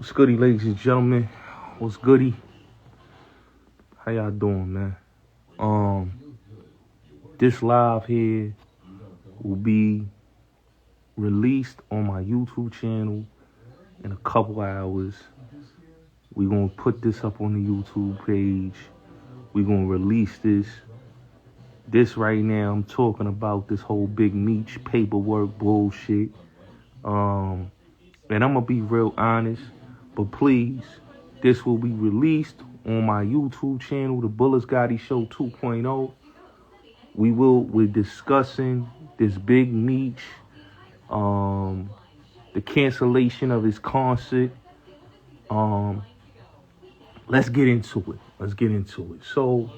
What's goody, ladies and gentlemen? What's goody? How y'all doing, man? This live here will be released on my YouTube channel in a couple hours. We're gonna put this up on the YouTube page. We're gonna release this. This right now, I'm talking about this whole Big Meech paperwork bullshit. And I'm gonna be real honest, but please, this will be released on my YouTube channel, The Bullets Gotti Show 2.0. We're discussing this Big Meech, the cancellation of his concert. Let's get into it. So,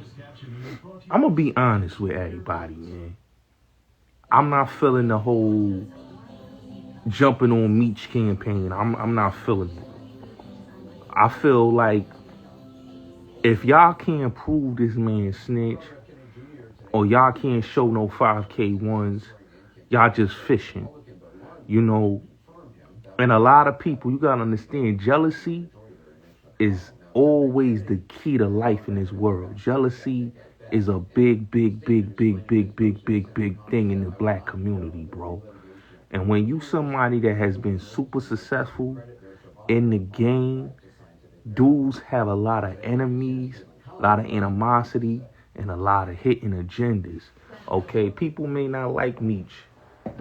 I'm gonna be honest with everybody, man. I'm not feeling the whole jumping on Meech campaign. I'm not feeling it. I feel like if y'all can't prove this man snitch, or y'all can't show no 5K1s, y'all just fishing, you know. And a lot of people, you gotta understand, jealousy is always the key to life in this world. Jealousy is a big thing in the black community, bro. And when you somebody that has been super successful in the game, dudes have a lot of enemies, a lot of animosity, and a lot of hidden agendas. Okay, people may not like Meech.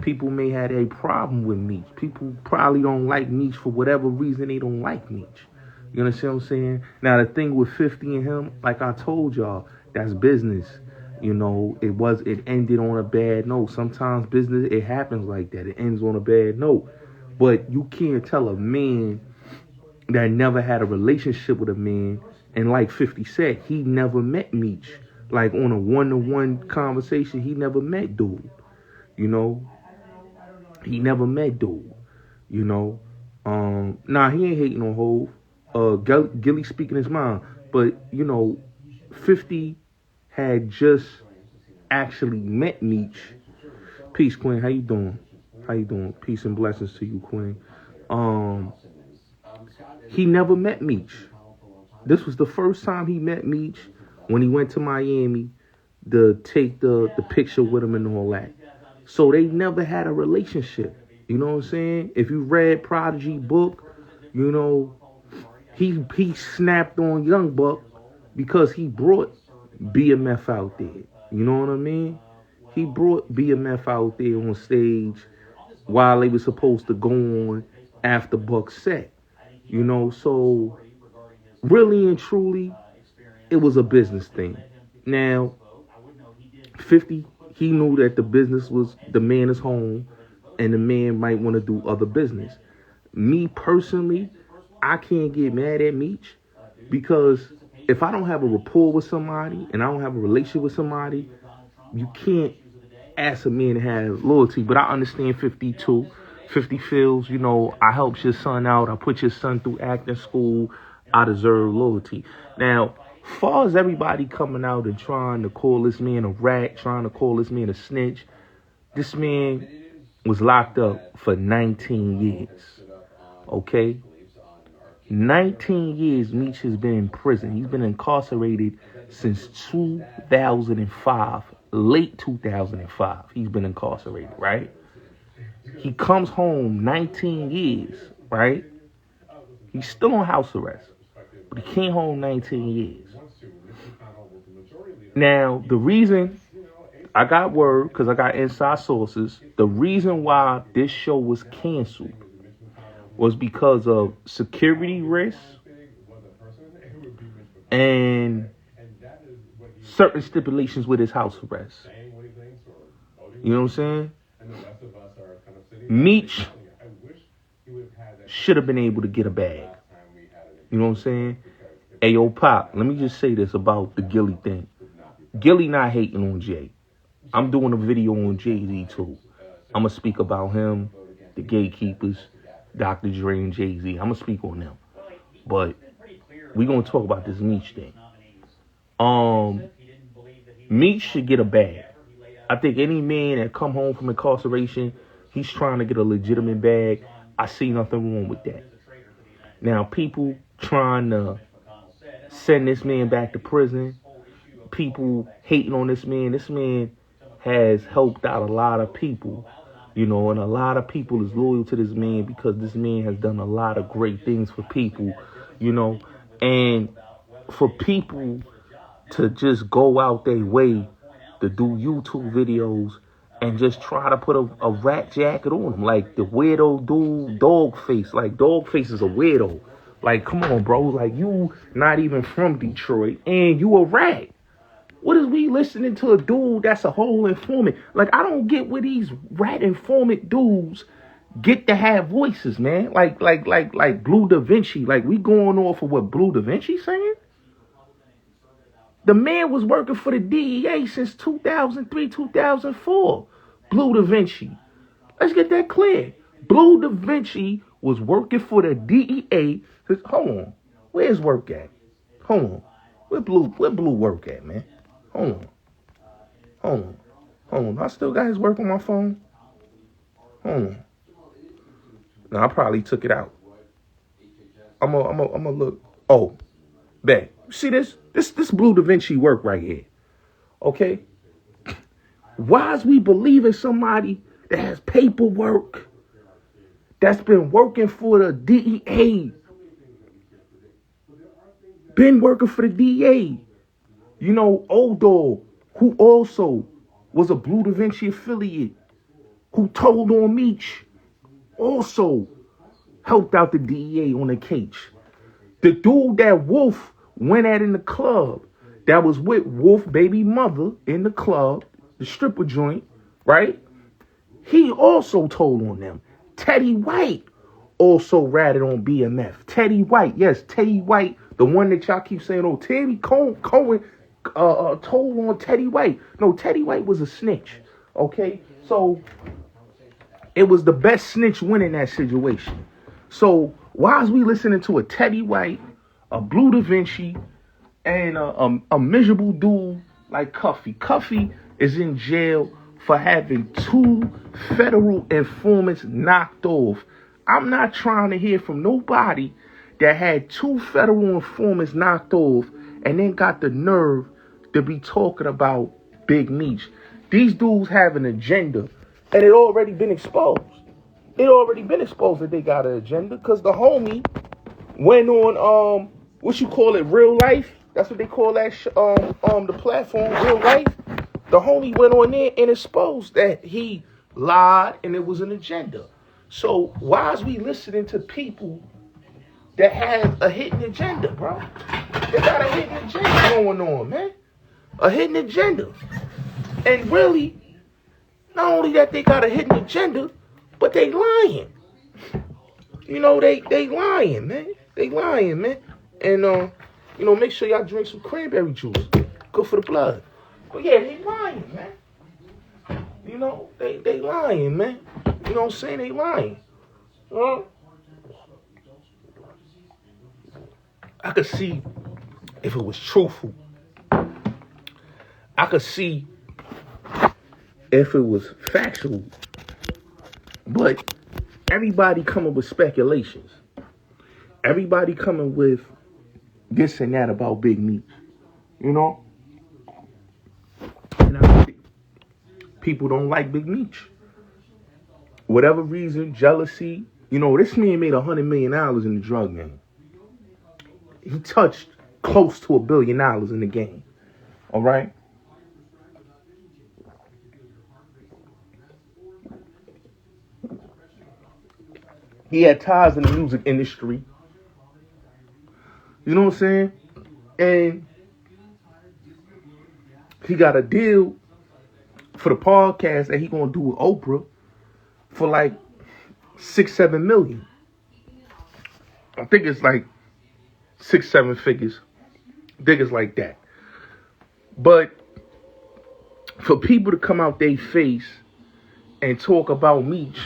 People may have a problem with Meech. People probably don't like Meech for whatever reason they don't like Meech. You understand what I'm saying? Now, the thing with 50 and him, like I told y'all, that's business. You know, it ended on a bad note. Sometimes business, it happens like that. It ends on a bad note. But you can't tell a man that never had a relationship with a man, and like 50 said, he never met Meech. Like on a one-to-one conversation, he never met dude. You know? He never met dude. You know? Nah, he ain't hating on Hov. Gilly speaking his mind. But, you know, 50 had just actually met Meech. Peace, Queen. How you doing? Peace and blessings to you, Queen. He never met Meech. This was the first time he met Meech when he went to Miami to take the picture with him and all that. So they never had a relationship. You know what I'm saying? If you read Prodigy book, you know, he snapped on Young Buck because he brought BMF out there. You know what I mean? He brought BMF out there on stage while they were supposed to go on after Buck's set. You know, so really and truly, it was a business thing. Now, 50, he knew that the business was, the man is home, and the man might want to do other business. Me personally, I can't get mad at Meech because if I don't have a rapport with somebody and I don't have a relationship with somebody, you can't ask a man to have loyalty. But I understand 50 too. 50 feels, you know, I helped your son out. I put your son through acting school. I deserve loyalty. Now, far as everybody coming out and trying to call this man a rat, trying to call this man a snitch, this man was locked up for 19 years. Okay? 19 years Meech has been in prison. He's been incarcerated since 2005, late 2005. He's been incarcerated, right? He comes home 19 years, right? He's still on house arrest, but he came home 19 years. Now, the reason, I got word, because I got inside sources, the reason why this show was canceled was because of security risks and certain stipulations with his house arrest. You know what I'm saying? Meech should have been able to get a bag. You know what I'm saying? Hey, yo, Pop, let me just say this about the Gilly thing. Gilly not hating on Jay. I'm doing a video on Jay-Z, too. I'm going to speak about him, the gatekeepers, Dr. Dre and Jay-Z. I'm going to speak on them. But we're going to talk about this Meech thing. Meech should get a bag. I think any man that come home from incarceration, he's trying to get a legitimate bag. I see nothing wrong with that. Now, people trying to send this man back to prison, people hating on this man. This man has helped out a lot of people, and a lot of people is loyal to this man because this man has done a lot of great things for people, and for people to just go out their way to do YouTube videos and just try to put a rat jacket on him, like the weirdo dude, Dogface. Like, Dogface is a weirdo. Like, come on, bro. Like, you not even from Detroit, and you a rat. What is we listening to a dude that's a whole informant? Like, I don't get where these rat informant dudes get to have voices, man. Like Blue Da Vinci. Like, we going off of what Blue Da Vinci saying? The man was working for the DEA since 2003, 2004. Blue Da Vinci. Let's get that clear. Blue Da Vinci was working for the DEA. Hold on. Where's work at? Hold on. Where Blue work at, man? Hold on. I still got his work on my phone. Hold on. No, I probably took it out. I'm gonna look. Oh, bet. See this? This Blue Da Vinci work right here. Okay? Why is we believing somebody that has paperwork, that's been working for the DEA, been working for the DEA? Old Dog, who also was a Blue Da Vinci affiliate, who told on Meech, also helped out the DEA on the case. The dude that Wolf went at in the club, that was with Wolf baby mother in the club, the stripper joint, right? He also told on them. Teddy White also ratted on BMF. Teddy White, yes, Teddy White, the one that y'all keep saying, oh, Teddy Cohen told on Teddy White. No, Teddy White was a snitch, okay? So, it was the best snitch winning that situation. So, why is we listening to a Teddy White, a Blue Da Vinci, and a miserable dude like Cuffy? Cuffy is in jail for having 2 federal informants knocked off. I'm not trying to hear from nobody that had 2 federal informants knocked off and then got the nerve to be talking about Big Meech. These dudes have an agenda, and it already been exposed. It already been exposed that they got an agenda, because the homie went on Real Life. That's what they call that the platform, Real Life. The homie went on there and exposed that he lied and it was an agenda. So why is we listening to people that have a hidden agenda, bro? They got a hidden agenda going on, man. A hidden agenda. And really, not only that they got a hidden agenda, but they lying. They lying, man. They lying, man. And, make sure y'all drink some cranberry juice. Good for the blood. But yeah, they lying, man. They lying, man. You know what I'm saying? They lying. I could see if it was truthful. I could see if it was factual. But everybody coming with speculations. Everybody coming with this and that about Big Meech. And I think people don't like Big Meech. Whatever reason, jealousy. This man made $100 million in the drug game. He touched close to $1 billion in the game. All right? He had ties in the music industry. You know what I'm saying? And he got a deal for the podcast that he gonna do with Oprah for like 6-7 million. I think it's like 6-7 figures. I think it's like that. But for people to come out their face and talk about Meech,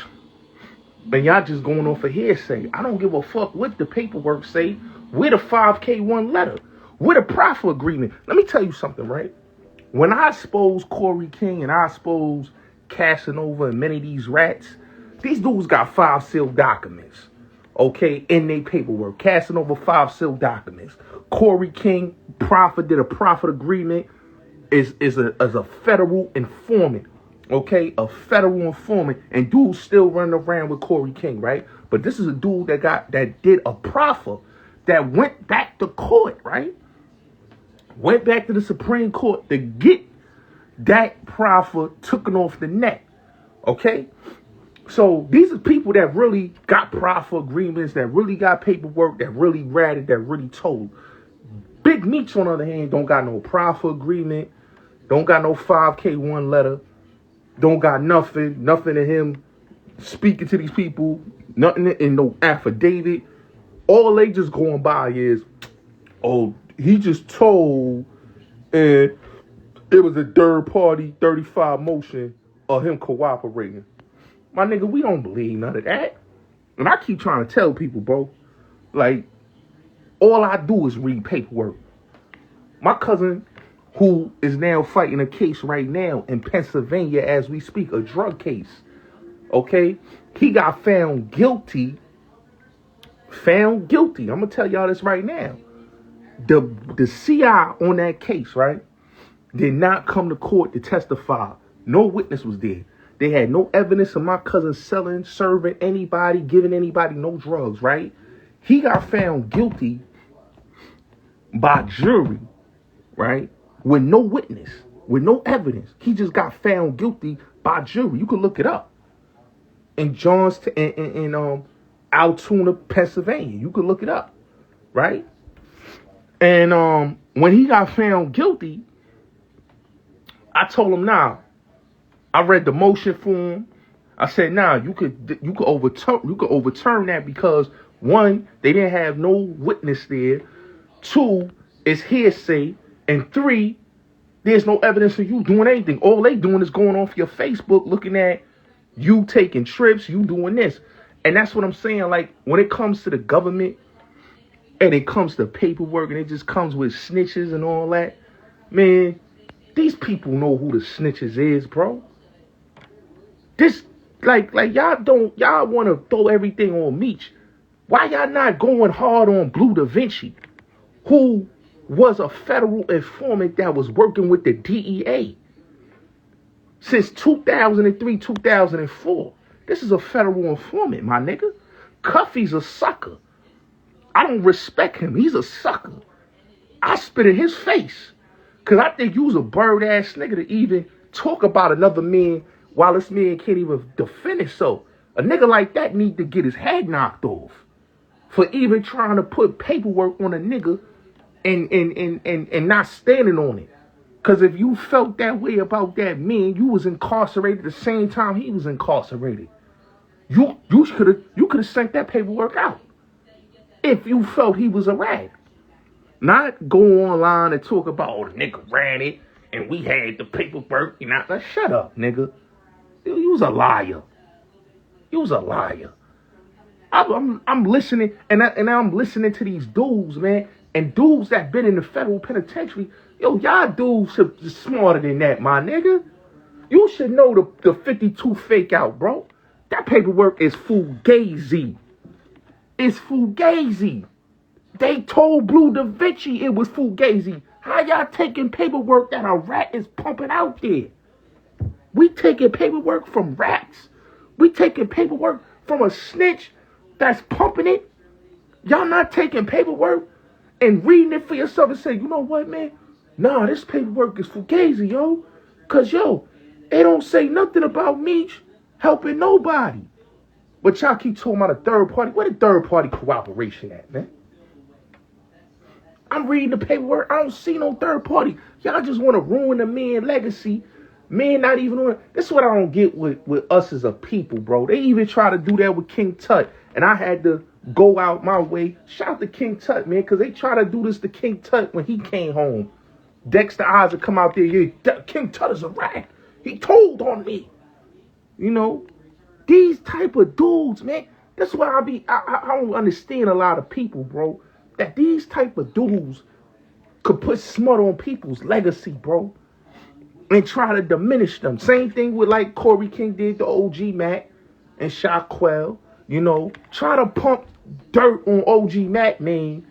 and y'all just going off a hearsay. I don't give a fuck what the paperwork say. Where the 5K1 letter? Where the proffer agreement? Let me tell you something, right? When I expose Corey King and I expose Casanova and many of these rats, these dudes got file sealed documents. okay, in their paperwork, casting over 5 sealed documents. Corey King, profit, did a profit agreement, is a federal informant, okay, a federal informant, and dude's still running around with Corey King, right? But this is a dude that did a proffer that went back to court, right? Went back to the Supreme Court to get that proffer taken off the net, okay? So these are people that really got proffer agreements, that really got paperwork, that really ratted, that really told. Big Meech, on the other hand, don't got no proffer agreement, don't got no 5K1 letter, don't got nothing of him speaking to these people, nothing in no affidavit. All they just going by is, oh, he just told, and it was a third party 35 motion of him cooperating. My nigga, we don't believe none of that. And I keep trying to tell people, bro, like, all I do is read paperwork. My cousin, who is now fighting a case right now in Pennsylvania as we speak, a drug case, okay? He got found guilty. I'm going to tell y'all this right now. The CI on that case, right, did not come to court to testify. No witness was there. They had no evidence of my cousin selling, serving anybody, giving anybody no drugs, right? He got found guilty by jury, right? With no witness, with no evidence. He just got found guilty by jury. You can look it up. In Altoona, Pennsylvania. You can look it up, right? And when he got found guilty, I told him, nah. I read the motion for him. I said, nah, you could overturn that because 1, they didn't have no witness there. 2, it's hearsay. And 3, there's no evidence of you doing anything. All they doing is going off your Facebook, looking at you taking trips, you doing this. And that's what I'm saying. Like, when it comes to the government and it comes to paperwork and it just comes with snitches and all that, man, these people know who the snitches is, bro. This, like y'all want to throw everything on Meech. Why y'all not going hard on Blue Da Vinci, who was a federal informant that was working with the DEA since 2003, 2004. This is a federal informant, my nigga. Cuffy's a sucker. I don't respect him. He's a sucker. I spit in his face. Because I think you was a bird-ass nigga to even talk about another man while this man can't even defend himself. A nigga like that need to get his head knocked off for even trying to put paperwork on a nigga and not standing on it. Because if you felt that way about that man, you was incarcerated the same time he was incarcerated. You could have sent that paperwork out if you felt he was a rat. Not go online and talk about, oh, the nigga ran it and we had the paperwork. You know, like, shut up, nigga. You was a liar. You was a liar. I'm listening, and I'm listening to these dudes, man, and dudes that been in the federal penitentiary. Yo, y'all dudes should be smarter than that, my nigga. You should know the 52 fake out, bro. That paperwork is fugazi. It's fugazi. They told Blue Da Vinci it was fugazi. How y'all taking paperwork that a rat is pumping out there? We taking paperwork from rats. We taking paperwork from a snitch that's pumping it. Y'all not taking paperwork and reading it for yourself and say, you know what, man? Nah, this paperwork is fugazi, yo. Because, yo, they don't say nothing about Meech helping nobody. But y'all keep talking about a third party. Where the third party cooperation at, man? I'm reading the paperwork. I don't see no third party. Y'all just want to ruin the man legacy. Man, not even on. This is what I don't get with us as a people, bro. They even try to do that with King Tut. And I had to go out my way. Shout out to King Tut, man, because they try to do this to King Tut when he came home. Dexter Oz would come out there. Yeah, King Tut is a rat. He told on me. You know, these type of dudes, man. That's why I don't understand a lot of people, bro. That these type of dudes could put smut on people's legacy, bro, and try to diminish them. Same thing with like Corey King did to OG Mac and Shaquille. You know, try to pump dirt on OG Mac name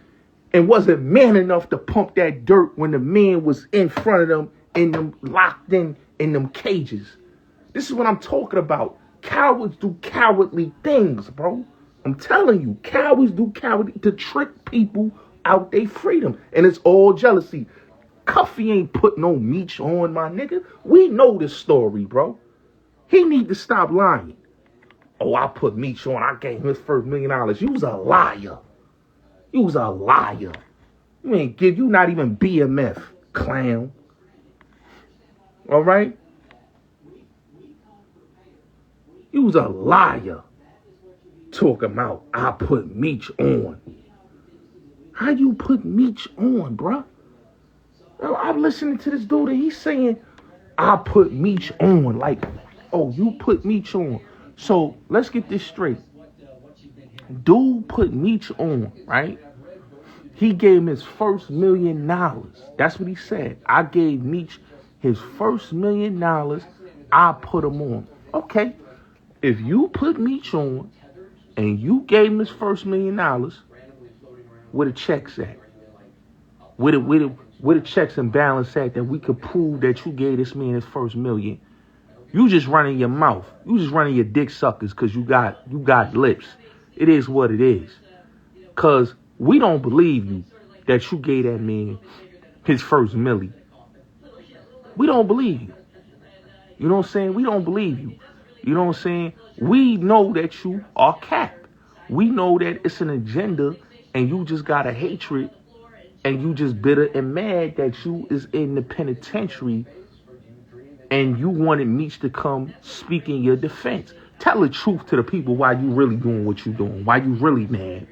and wasn't man enough to pump that dirt when the man was in front of them and them locked in them cages. This is what I'm talking about. Cowards do cowardly things, bro. I'm telling you, cowards do cowardly to trick people out their freedom. And it's all jealousy. Cuffy ain't put no Meech on, my nigga. We know this story, bro. He need to stop lying. Oh, I put Meech on. I gave him his first $1 million. You was a liar. You was a liar. You ain't give you not even BMF, clown. All right? You was a liar. Talking about I put Meech on. How you put Meech on, bruh? I'm listening to this dude and he's saying, I put Meech on. Like, oh, you put Meech on. So let's get this straight. Dude put Meech on, right? He gave him his first $1 million. That's what he said. I gave Meech his first $1 million. I put him on. Okay. If you put Meech on and you gave him his first $1 million, where the checks at? Where the checks and balance at that we could prove that you gave this man his first $1 million? You just running your mouth. You just running your dick suckers because you got lips. It is what it is. Because we don't believe you that you gave that man his first $1 million. We don't believe you. You know what I'm saying? We don't believe you. You know what I'm saying? We know that you are capped. We know that it's an agenda and you just got a hatred and you just bitter and mad that you is in the penitentiary and you wanted Meech to come speak in your defense. Tell the truth to the people why you really doing what you doing, why you really mad.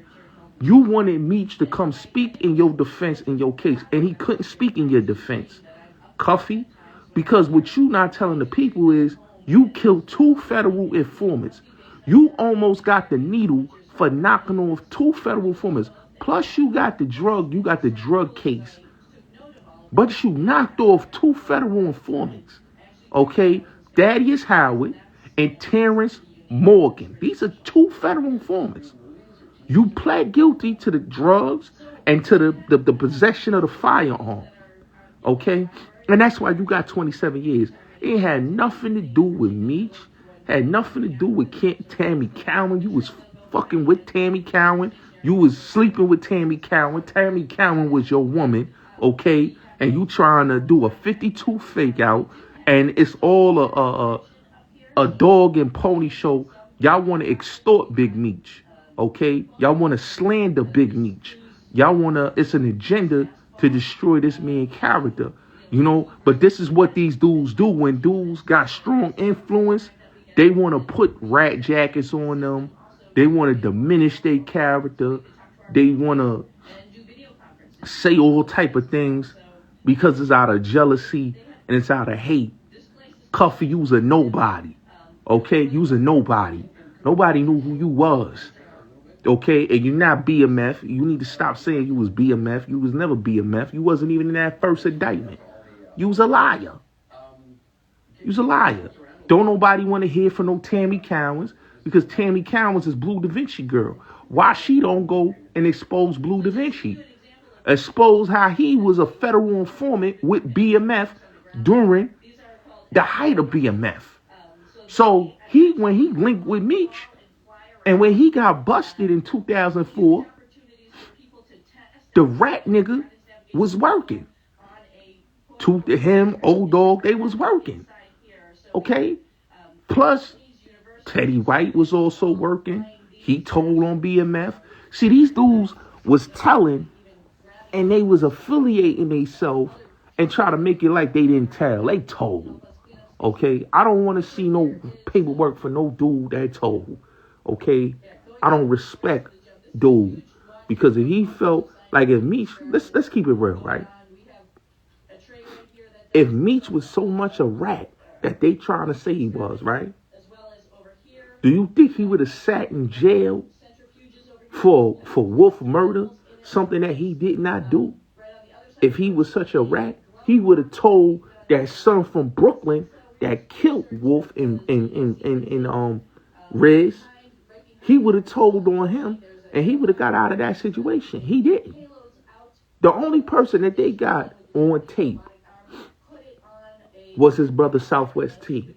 You wanted Meech to come speak in your defense in your case, and he couldn't speak in your defense, Cuffy, because what you not telling the people is you killed 2 federal informants. You almost got the needle for knocking off 2 federal informants. Plus you got the drug case. But you knocked off 2 federal informants. Okay? Thaddeus Howard and Terrence Morgan. These are 2 federal informants. You pled guilty to the drugs and to the possession of the firearm. Okay? And that's why you got 27 years. It had nothing to do with Meech. Had nothing to do with Tammy Cowan. You was fucking with Tammy Cowan. You was sleeping with Tammy Cowan. Tammy Cowan was your woman. Okay? And you trying to do a 52 fake out. And it's all a dog and pony show. Y'all want to extort Big Meech. Okay? Y'all want to slander Big Meech. Y'all want to, it's an agenda to destroy this man's character. You know, but this is what these dudes do. When dudes got strong influence, they want to put rat jackets on them. They want to diminish their character. They want to say all type of things because it's out of jealousy and it's out of hate. Cuffy, you was a nobody. Okay? You was a nobody. Nobody knew who you was. Okay? And you're not BMF. You need to stop saying you was BMF. You was never BMF. You wasn't even in that first indictment. You was a liar. You was a liar. Don't nobody want to hear from no Tammy Cowans because Tammy Cowans is Blue Da Vinci girl. Why she don't go and expose Blue Da Vinci? Expose how he was a federal informant with BMF during the height of BMF. So when he linked with Meech and when he got busted in 2004, the rat nigga was working. To him, old dog, they was working. Okay? Plus, Teddy White was also working. He told on BMF. See, these dudes was telling and they was affiliating themselves and try to make it like they didn't tell. They told. Okay? I don't want to see no paperwork for no dude that told. Okay? I don't respect dude. Because if he felt like if Meech, let's keep it real, right? If Meech was so much a rat that they trying to say he was, right? Do you think he would have sat in jail for wolf murder? Something that he did not do? If he was such a rat, he would have told that son from Brooklyn that killed Wolf in Riz. he would have told on him and he would have got out of that situation. He didn't. The only person that they got on tape was his brother Southwest T.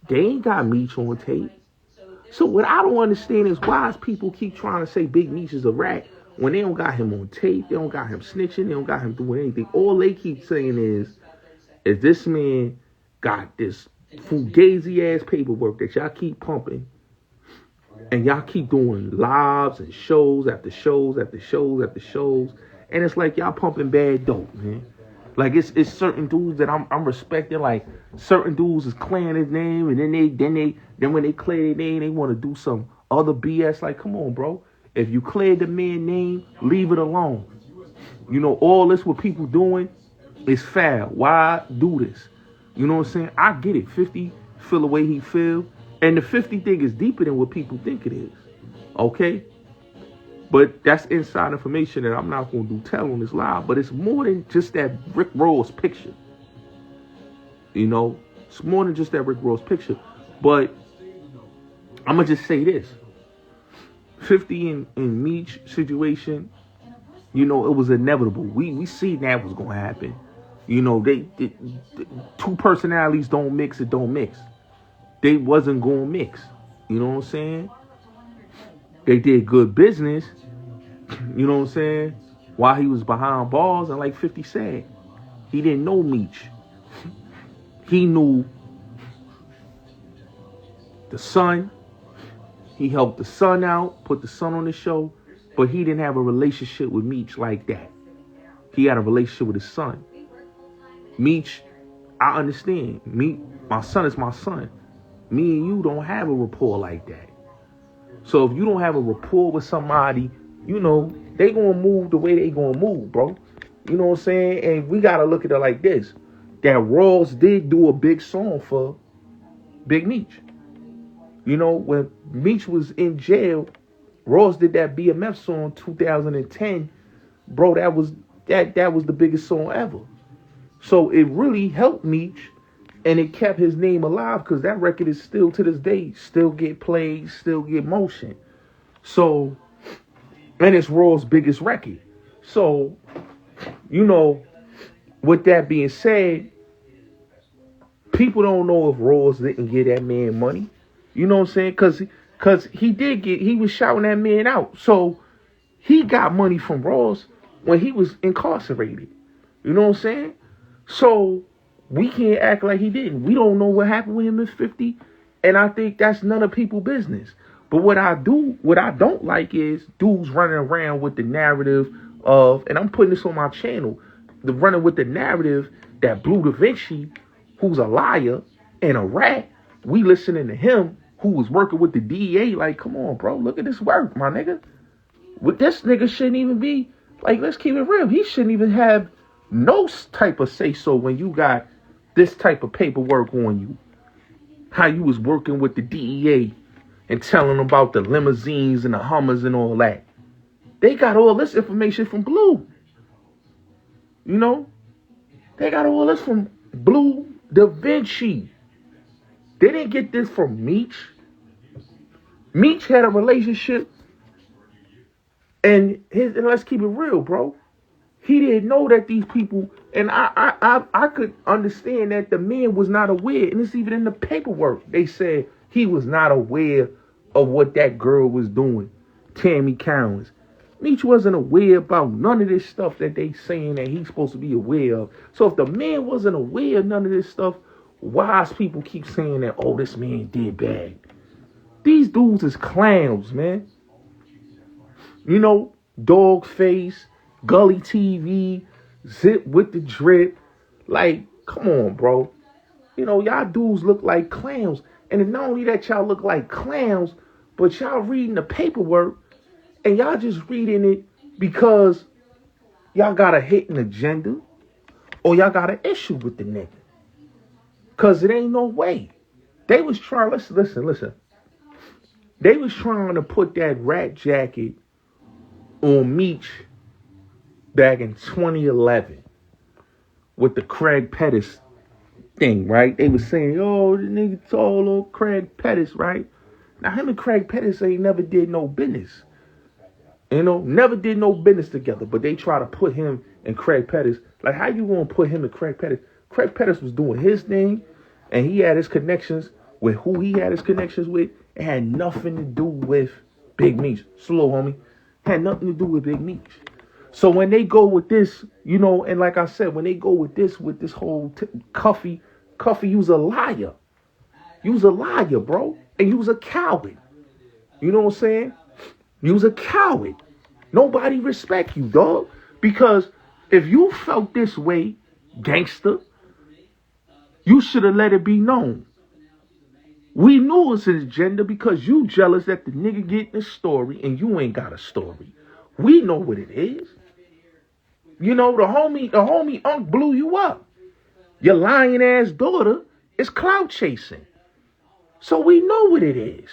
They ain't got Meech on tape. So what I don't understand is why people keep trying to say Big Meech is a rat when they don't got him on tape, they don't got him snitching, they don't got him doing anything. All they keep saying is this man got this fugazi ass paperwork that y'all keep pumping, and y'all keep doing lives and shows after shows after shows after shows, and it's like y'all pumping bad dope, man. Like it's certain dudes that I'm respecting. Like certain dudes is clearing his name, and then when they clear their name, they want to do some other BS. Like, come on, bro. If you clear the man's name, leave it alone. You know, all this what people doing is foul. Why do this? You know what I'm saying? I get it. 50 feel the way he feel, and the 50 thing is deeper than what people think it is. Okay. But that's inside information that I'm not going to do tell on this live. But it's more than just that Rick Ross picture. You know, it's more than just that Rick Ross picture. But I'm going to just say this. 50 in Meech situation, you know, it was inevitable. We seen that was going to happen. You know, they two personalities don't mix, it don't mix. They wasn't going to mix. You know what I'm saying? They did good business, you know what I'm saying, while he was behind bars, and like 50 said, he didn't know Meech. He knew the son. He helped the son out, put the son on the show, but he didn't have a relationship with Meech like that. He had a relationship with his son. Meech, I understand. My son is my son. Me and you don't have a rapport like that. So if you don't have a rapport with somebody, you know, they gonna move the way they gonna move, bro. You know what I'm saying? And we gotta look at it like this. That Ross did do a big song for Big Meech. You know, when Meech was in jail, Ross did that BMF song 2010. Bro, that was the biggest song ever. So it really helped Meech, and it kept his name alive, because that record is still to this day, still get played, still get motion. So, and it's Raw's biggest record. So, you know, with that being said, people don't know if Raw's didn't get that man money. You know what I'm saying? Because he was shouting that man out. So, he got money from Raw's when he was incarcerated. You know what I'm saying? So, we can't act like he didn't. We don't know what happened with him at 50. And I think that's none of people's business. But what I don't like is dudes running around with the narrative of, and I'm putting this on my channel, running with the narrative that Blue Da Vinci, who's a liar and a rat, we listening to him, who was working with the DEA, like, come on, bro, look at this work, my nigga. With this nigga shouldn't even be, like, let's keep it real. He shouldn't even have no type of say-so when you got this type of paperwork on you. How you was working with the DEA and telling them about the limousines and the Hummers and all that. They got all this information from Blue. You know? They got all this from Blue Da Vinci. They didn't get this from Meech. Meech had a relationship, and let's keep it real, bro. He didn't know that these people, and I could understand that the man was not aware, and it's even in the paperwork. They said he was not aware of what that girl was doing, Tammy Cowens. Meech wasn't aware about none of this stuff that they saying that he's supposed to be aware of. So if the man wasn't aware of none of this stuff, why is people keep saying that, oh, this man did bad? These dudes is clowns, man. You know, Dog Face, Gully TV, Zip with the Drip. Like, come on, bro. You know, y'all dudes look like clowns. And not only that y'all look like clowns, but y'all reading the paperwork and y'all just reading it because y'all got a hidden agenda or y'all got an issue with the nigga. Because it ain't no way. They was trying, listen. They was trying to put that rat jacket on Meech back in 2011 with the Craig Pettis thing, right? They was saying, oh, the nigga told old Craig Pettis, right? Now, him and Craig Pettis ain't never did no business. Never did no business together. But they try to put him and Craig Pettis. Like, how you gonna put him and Craig Pettis? Craig Pettis was doing his thing, and he had his connections with who he had his connections with. It had nothing to do with Big Meech. Slow, homie. Had nothing to do with Big Meech. So when they go with this, and like I said, when they go with this whole Cuffy, you was a liar. You was a liar, bro. And you was a coward. You know what I'm saying? You was a coward. Nobody respect you, dog. Because if you felt this way, gangster, you should have let it be known. We knew it's an agenda because you jealous that the nigga getting a story and you ain't got a story. We know what it is. The homie Unc blew you up. Your lying ass daughter is clout chasing. So we know what it is.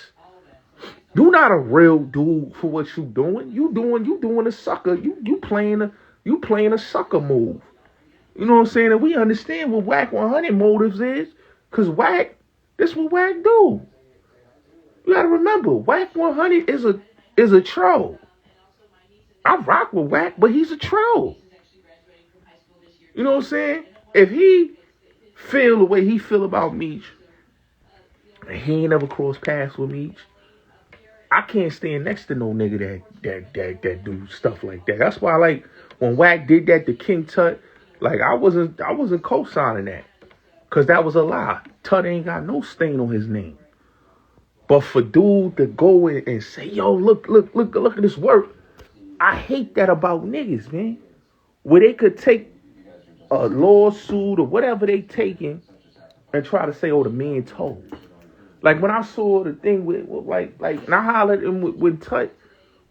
You're not a real dude for what you doing. You doing a sucker. You playing a sucker move. You know what I'm saying? And we understand what Whack 100 motives is. Cause Whack, this what Whack do. You gotta remember, Whack 100 is a troll. I rock with Whack, but he's a troll. You know what I'm saying? If he feel the way he feel about Meech, and he ain't never crossed paths with Meech, I can't stand next to no nigga that do stuff like that. That's why, like, when Whack did that to King Tut, like, I wasn't co-signing that. Cause that was a lie. Tut ain't got no stain on his name. But for dude to go in and say, yo, look at this work. I hate that about niggas, man. Where they could take a lawsuit or whatever they taking and try to say, oh, the man told. Like when I saw the thing with and I hollered and when Tut,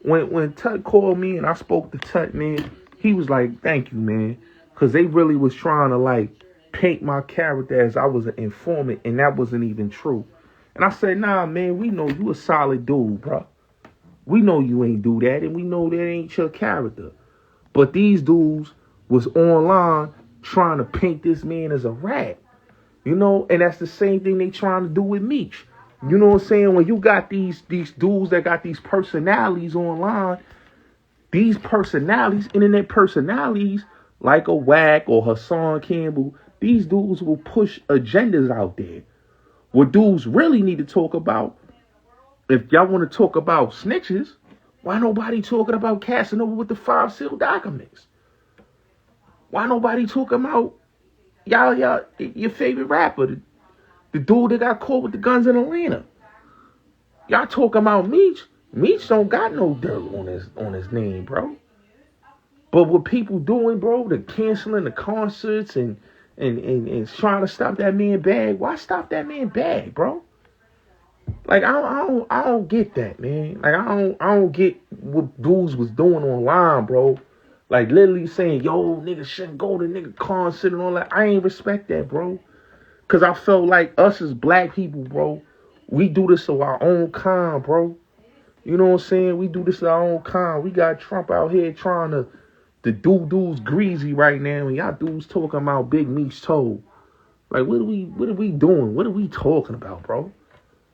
when Tut called me and I spoke to Tut, man, he was like, thank you, man. Cause they really was trying to like paint my character as I was an informant, and that wasn't even true. And I said, nah, man, we know you a solid dude, bro. We know you ain't do that, and we know that ain't your character. But these dudes was online trying to paint this man as a rat. And that's the same thing they trying to do with Meech. You know what I'm saying? When you got these dudes that got these personalities online, these personalities, internet personalities, like a Whack or Hassan Campbell, these dudes will push agendas out there. What dudes really need to talk about, if y'all want to talk about snitches, why nobody talking about Casanova with the 5 sealed documents? Why nobody talking about y'all your favorite rapper, the dude that got caught with the guns in Atlanta? Y'all talking about Meech? Meech don't got no dirt on his name, bro. But what people doing, bro, the canceling the concerts and trying to stop that man bag. Why stop that man bag, bro? Like I don't get that, man. Like I don't get what dudes was doing online, bro. Like literally saying, yo, nigga shouldn't go to nigga concert and all that. I ain't respect that, bro. Cause I felt like us as black people, bro, we do this to our own kind, bro. You know what I'm saying? We do this to our own kind. We got Trump out here trying to do dudes greasy right now, and y'all dudes talking about Big Meech told. Like, what are we doing? What are we talking about, bro?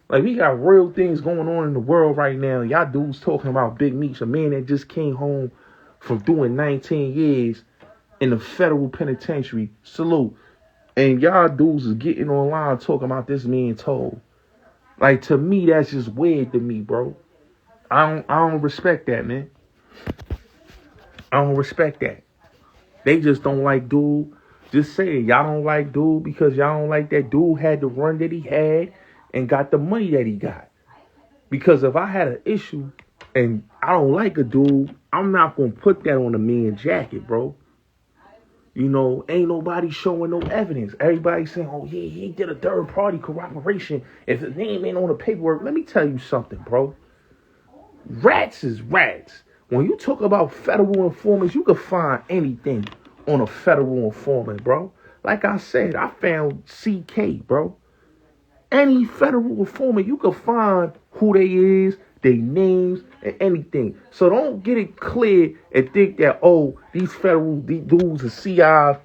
Like, we got real things going on in the world right now. Y'all dudes talking about Big Meech, a man that just came home from doing 19 years in the federal penitentiary. Salute. And y'all dudes is getting online talking about this man told. Like, to me, that's just weird to me, bro. I don't respect that, man. I don't respect that. They just don't like dude. Just say it. Y'all don't like dude because y'all don't like that dude had the run that he had and got the money that he got. Because if I had an issue and I don't like a dude, I'm not going to put that on a man's jacket, bro. Ain't nobody showing no evidence. Everybody saying, oh, yeah, he did a third party corroboration. If his name ain't on the paperwork, let me tell you something, bro. Rats is rats. When you talk about federal informants, you can find anything on a federal informant, bro. Like I said, I found CK, bro. Any federal informant, you can find who they is, their names, and anything. So don't get it clear and think that, oh, these dudes are CI,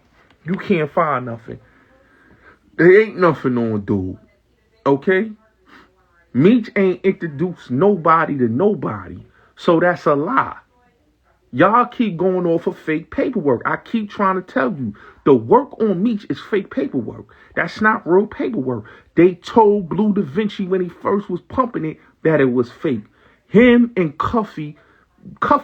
you can't find nothing. There ain't nothing on dude. Okay? Meech ain't introduced nobody to nobody. So that's a lie. Y'all keep going off of fake paperwork. I keep trying to tell you, the work on Meech is fake paperwork. That's not real paperwork. They told Blue Da Vinci when he first was pumping it that it was fake. Him and Cuffy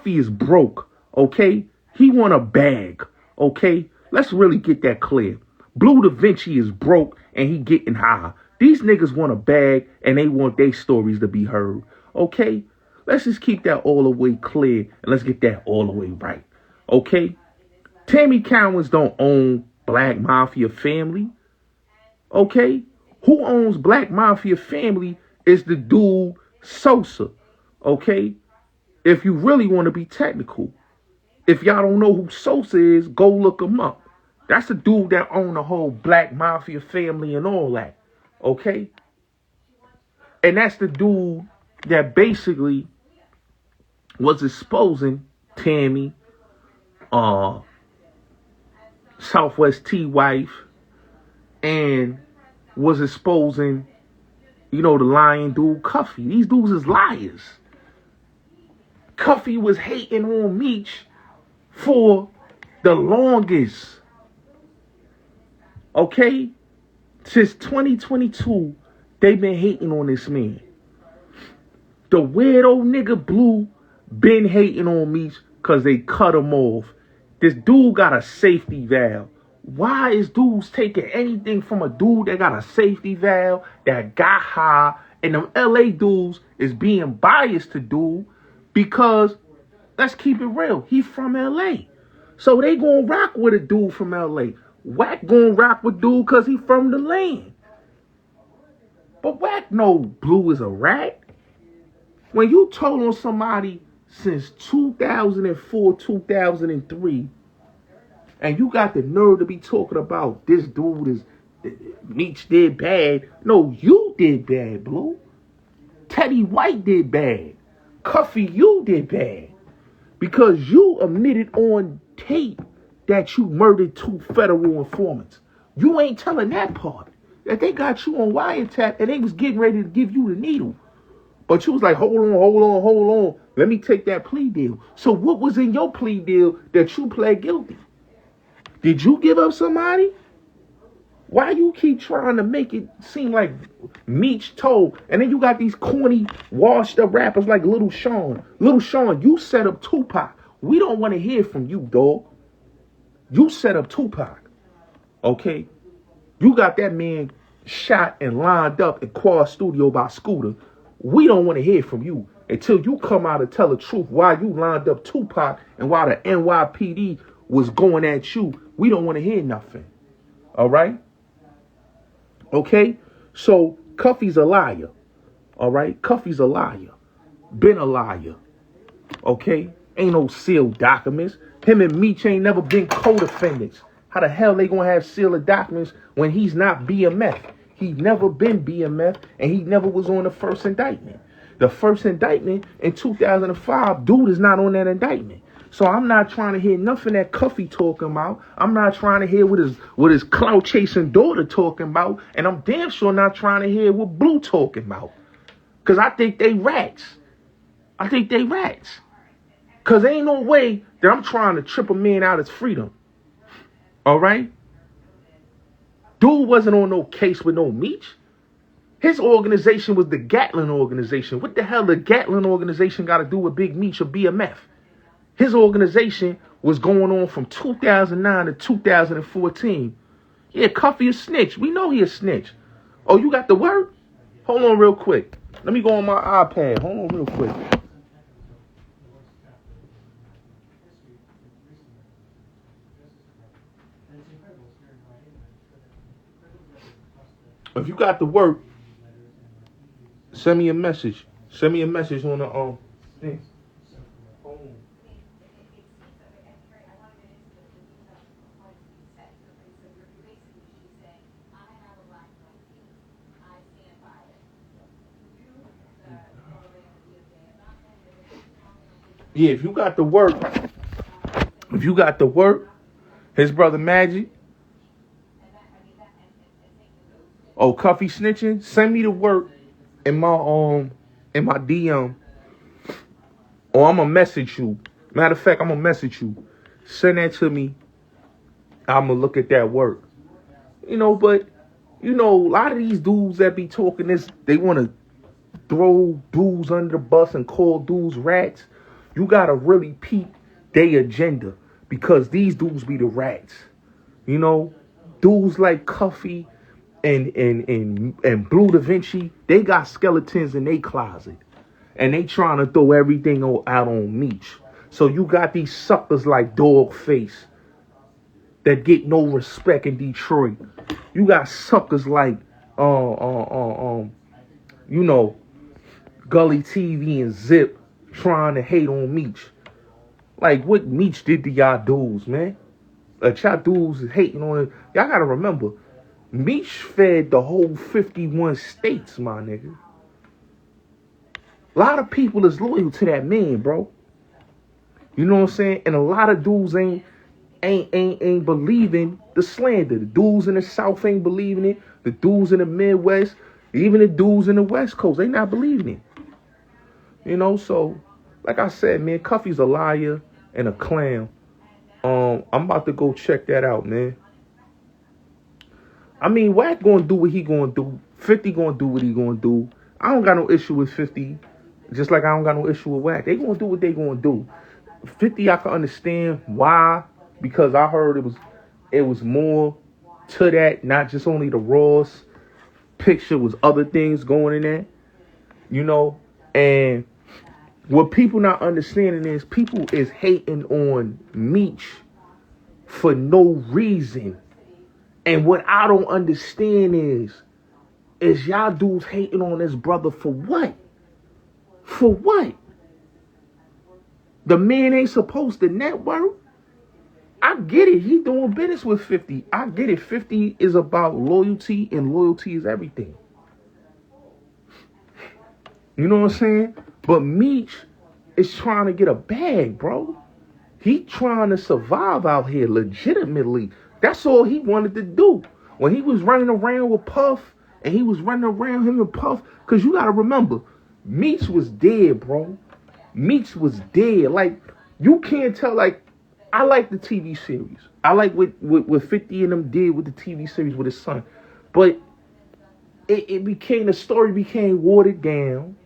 is broke, okay? He want a bag, okay? Let's really get that clear. Blue Da Vinci is broke and he getting high. These niggas want a bag and they want their stories to be heard, okay? Let's just keep that all the way clear and let's get that all the way right, okay? Tammy Cowens don't own Black Mafia Family, okay? Who owns Black Mafia Family is the dude Sosa, okay? If you really want to be technical. If y'all don't know who Sosa is, go look him up. That's the dude that owned the whole Black Mafia Family and all that, okay? And that's the dude that basically was exposing Tammy, Southwest T wife, and was exposing, the lying dude Cuffy. These dudes is liars. Cuffy was hating on Meech for the longest. Okay? Since 2022, they've been hating on this man. The weirdo nigga Blue been hating on Meech because they cut him off. This dude got a safety valve. Why is dudes taking anything from a dude that got a safety valve, that got high, and them LA dudes is being biased to dude? Because, let's keep it real, he from LA. So they gonna rock with a dude from LA. Wack gonna rock with dude because he from the land. But Wack know Blue is a rat. When you told on somebody since 2004, 2003, and you got the nerve to be talking about this dude is, Meech did bad. No, you did bad, Blue. Teddy White did bad. Cuffy, you did bad. Because you admitted on tape that you murdered 2 federal informants. You ain't telling that part. That they got you on wiretap and they was getting ready to give you the needle. But you was like, hold on. Let me take that plea deal. So what was in your plea deal that you pled guilty? Did you give up somebody? Why you keep trying to make it seem like Meech told? And then you got these corny, washed up rappers like Little Sean. Little Sean, you set up Tupac. We don't want to hear from you, dog. You set up Tupac. Okay? You got that man shot and lined up in Quad Studio by Scooter. We don't want to hear from you until you come out and tell the truth why you lined up Tupac and why the NYPD was going at you. We don't want to hear nothing. All right? Okay? So, Cuffy's a liar. All right? Cuffy's a liar. Been a liar. Okay? Ain't no sealed documents. Him and Meech ain't never been co-defendants. How the hell they gonna have sealed documents when he's not BMF? He never been BMF, and he never was on the first indictment. The first indictment in 2005, dude is not on that indictment. So I'm not trying to hear nothing that Cuffy talking about. I'm not trying to hear what his clout chasing daughter talking about, and I'm damn sure not trying to hear what Blue talking about. Cause I think they rats. Cause ain't no way that I'm trying to trip a man out his freedom. All right? Dude wasn't on no case with no Meech. His organization was the Gatlin organization. What the hell the Gatlin organization got to do with Big Meech or BMF? His organization was going on from 2009 to 2014. Yeah, Cuffy a snitch. We know he a snitch. Oh, you got the word? Hold on real quick. Let me go on my iPad. Hold on real quick. If you got the work, send me a message. Send me a message on the thing. Yeah, if you got the work, his brother Magic. Oh, Cuffy snitching? Send me the work in my DM, or I'm gonna message you. Matter of fact, I'm gonna message you. Send that to me. I'm gonna look at that work. But a lot of these dudes that be talking this, they want to throw dudes under the bus and call dudes rats. You gotta really peep their agenda, because these dudes be the rats. Dudes like Cuffy and Blue Da Vinci, they got skeletons in their closet, and they trying to throw everything out on Meech. So you got these suckers like Dogface that get no respect in Detroit. You got suckers like Gully TV and Zip trying to hate on Meech. Like, what Meech did to y'all dudes, man? Y'all dudes is hating on it. Y'all gotta remember, Meech fed the whole 51 states, my nigga. A lot of people is loyal to that man, bro. You know what I'm saying? And a lot of dudes ain't believing the slander. The dudes in the South ain't believing it. The dudes in the Midwest, even the dudes in the West Coast, they not believing it. So like I said, man, Cuffy's a liar and a clown. I'm about to go check that out, man. I mean, Wack gonna do what he gonna do. 50 gonna do what he gonna do. I don't got no issue with 50, just like I don't got no issue with Wack. They gonna do what they gonna do. 50, I can understand why, because I heard it was more to that, not just only the Ross picture, was other things going in there, and what people not understanding is people is hating on Meech for no reason. And what I don't understand is y'all dudes hating on this brother for what? For what? The man ain't supposed to network? I get it. He doing business with 50. I get it. 50 is about loyalty, and loyalty is everything. You know what I'm saying? But Meech is trying to get a bag, bro. He trying to survive out here legitimately. That's all he wanted to do. When he was running around with Puff, and he was running around him and Puff, because you got to remember, Meech was dead, bro. Meech was dead. Like, you can't tell, like, I like the TV series. I like what 50 and them did with the TV series with his son. But the story became watered down.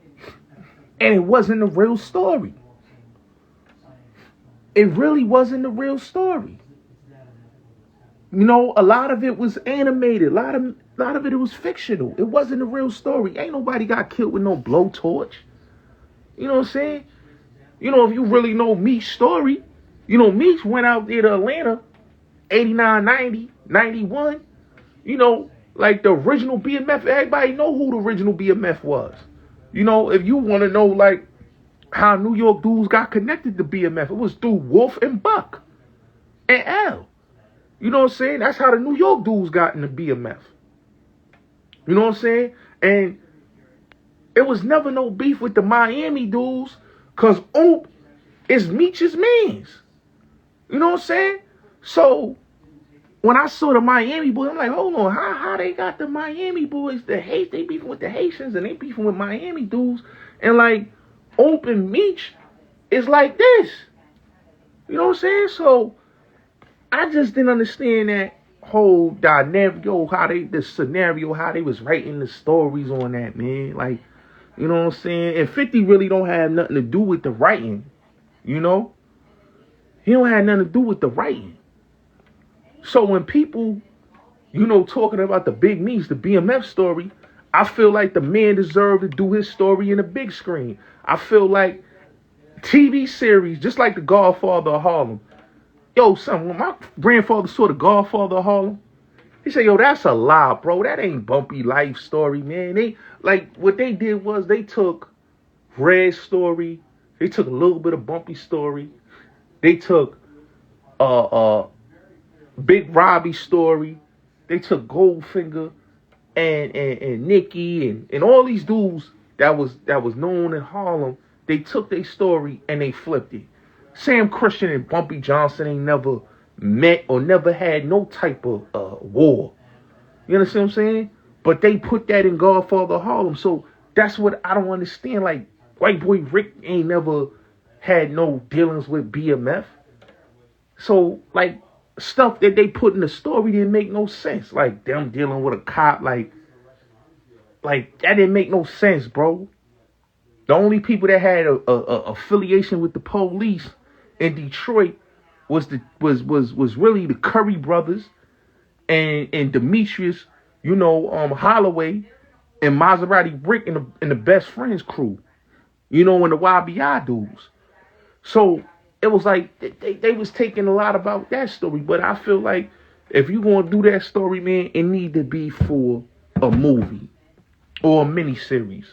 And it wasn't a real story. It really wasn't a real story. A lot of it was animated. A lot of it was fictional. It wasn't a real story. Ain't nobody got killed with no blowtorch. You know what I'm saying? If you really know Meech's story, Meech went out there to Atlanta, 89, 90, 91. Like the original BMF. Everybody know who the original BMF was. If you want to know, like, how New York dudes got connected to BMF, it was through Wolf and Buck and L. You know what I'm saying? That's how the New York dudes got into BMF. You know what I'm saying? And it was never no beef with the Miami dudes, because Oop is Meech's mans. You know what I'm saying? So when I saw the Miami boys, I'm like, hold on, how they got the Miami boys to hate? They beefing with the Haitians and they beefing with Miami dudes. And like, Open Meech is like this. You know what I'm saying? So I just didn't understand that whole dynamic, the scenario, how they was writing the stories on that, man. Like, you know what I'm saying? And 50 really don't have nothing to do with the writing, He don't have nothing to do with the writing. So when people, talking about the Big Meech, the BMF story, I feel like the man deserved to do his story in the big screen. I feel like TV series, just like The Godfather of Harlem. Yo, son, when my grandfather saw The Godfather of Harlem, he said, yo, that's a lie, bro. That ain't Bumpy life story, man. What they did was they took Red's story. They took a little bit of Bumpy's story. They took Big Robbie's story. They took Goldfinger and Nicky and all these dudes that was known in Harlem. They took their story and they flipped it. Sam Christian and Bumpy Johnson ain't never met or never had no type of war. You understand what I'm saying? But they put that in Godfather of Harlem. So That's what I don't understand. Like, white boy Rick ain't never had no dealings with BMF. So, like, stuff that they put in the story didn't make no sense. Like, them dealing with a cop, like that didn't make no sense, bro. The only people that had a affiliation with the police in Detroit was really the Curry brothers and Demetrius, Holloway and Maserati Rick and the best friends crew, and the YBI dudes. So it was like they was taking a lot about that story. But I feel like if you gonna do that story, man, it need to be for a movie or a miniseries.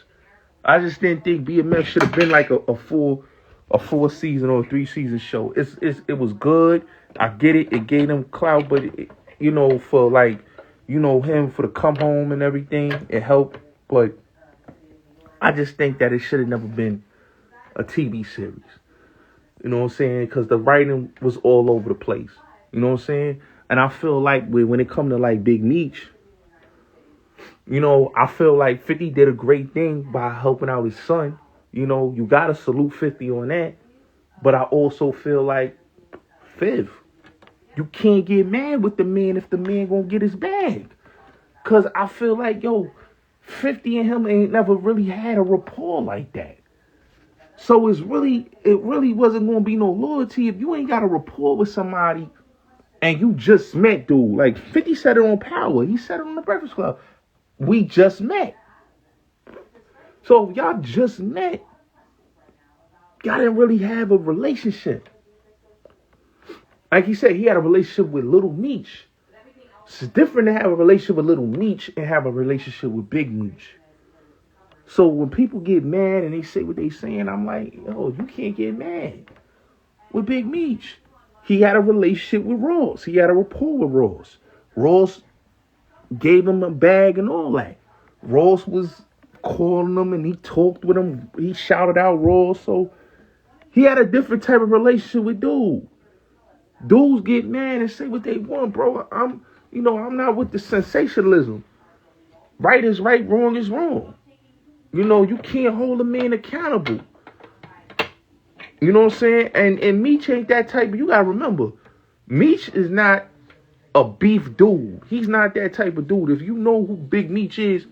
I just didn't think BMF should have been like a 4-season or a 3-season show. It was good. I get it. It gave them clout, but for like, him for the come home and everything, it helped. But I just think that it should have never been a TV series. You know what I'm saying? Because the writing was all over the place. You know what I'm saying? And I feel like when it comes to like Big Meech, I feel like 50 did a great thing by helping out his son. You got to salute 50 on that. But I also feel like, Fiv, you can't get mad with the man if the man gonna get his bag. Because I feel like, 50 and him ain't never really had a rapport like that. So it really wasn't going to be no loyalty if you ain't got a rapport with somebody and you just met, dude. Like 50 said it on Power. He said it on the Breakfast Club. We just met. So if y'all just met, y'all didn't really have a relationship. Like he said, he had a relationship with Little Meech. It's different to have a relationship with Little Meech and have a relationship with Big Meech. So when people get mad and they say what they saying, I'm like, you can't get mad with Big Meech. He had a relationship with Ross. He had a rapport with Ross. Ross gave him a bag and all that. Ross was calling him and he talked with him. He shouted out Ross. So he had a different type of relationship with dude. Dudes get mad and say what they want, bro. I'm not with the sensationalism. Right is right, wrong is wrong. You can't hold a man accountable. You know what I'm saying? And Meech ain't that type. You gotta remember, Meech is not a beef dude. He's not that type of dude. If you know who Big Meech is,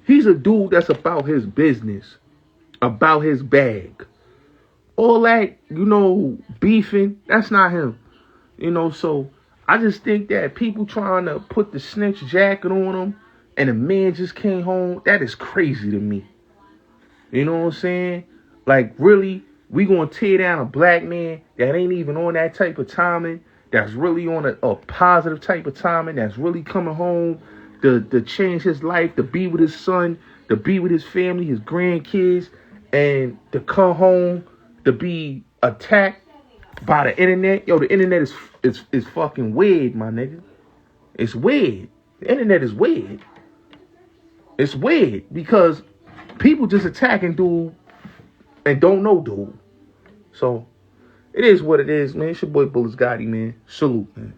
he's a dude that's about his business, about his bag. All that, beefing, that's not him. So I just think that people trying to put the snitch jacket on him and the man just came home, that is crazy to me. You know what I'm saying? Like, really, we gonna tear down a black man that ain't even on that type of timing, that's really on a positive type of timing, that's really coming home to change his life, to be with his son, to be with his family, his grandkids, and to come home to be attacked by the internet. The internet is fucking weird, my nigga. It's weird. The internet is weird. It's weird because people just attacking dude and don't know dude. So it is what it is, man. It's your boy Bullets Gotti, man. Salute, man.